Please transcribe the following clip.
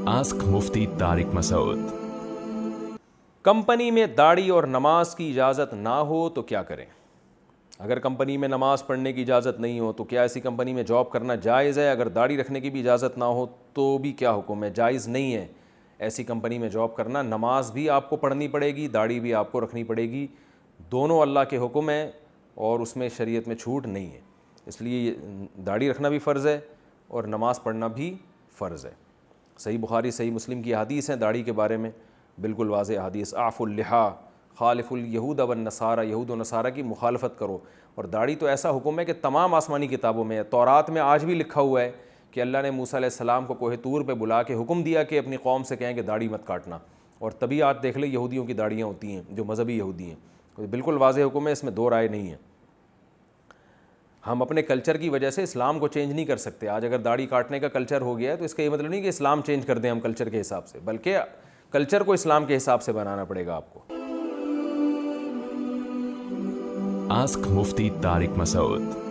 Ask मुफ्ती Tariq Masood. Company में दाढ़ी और नमाज की इजाज़त ना हो तो क्या करें? अगर कंपनी में नमाज़ पढ़ने की इजाज़त नहीं हो तो क्या ऐसी कंपनी में जॉब करना जायज़ है? अगर दाढ़ी रखने की भी इजाज़त ना हो तो भी क्या हुक्म है? जायज़ नहीं है ऐसी कंपनी में जॉब करना। नमाज भी आपको पढ़नी पड़ेगी, दाढ़ी भी आपको रखनी पड़ेगी। दोनों अल्लाह के हुक्म हैं और उसमें शरीयत में छूट नहीं है। इसलिए दाढ़ी रखना भी फ़र्ज़ है और नमाज़ पढ़ना भी फ़र्ज़ है। सही बुखारी सही मुस्लिम की हदीस है दाढ़ी के बारे में, बिल्कुल वाज़ेह हदीस। आफ़ुल लिहा खालिफुल यहूद वन नसारा, यहूद व नसारा की मुखालफत करो। और दाढ़ी तो ऐसा हुक्म है कि तमाम आसमानी किताबों में है। तौरात में आज भी लिखा हुआ है कि अल्लाह ने मूसा अलैहिस्सलाम को कोहे तूर पे बुला के हुक्म दिया कि अपनी कौम से कहें कि दाढ़ी मत काटना। और तभी आज देख ले यहूदियों की दाढ़ियाँ होती हैं जो मजहबी यहूदी हैं। तो बिल्कुल वाज़ेह हुक्म है, इसमें दो राय नहीं है। हम अपने कल्चर की वजह से इस्लाम को चेंज नहीं कर सकते। आज अगर दाढ़ी काटने का कल्चर हो गया है तो इसका ये मतलब नहीं कि इस्लाम चेंज कर दें हम कल्चर के हिसाब से, बल्कि कल्चर को इस्लाम के हिसाब से बनाना पड़ेगा आपको। आस्क मुफ्ती तारिक मसूद।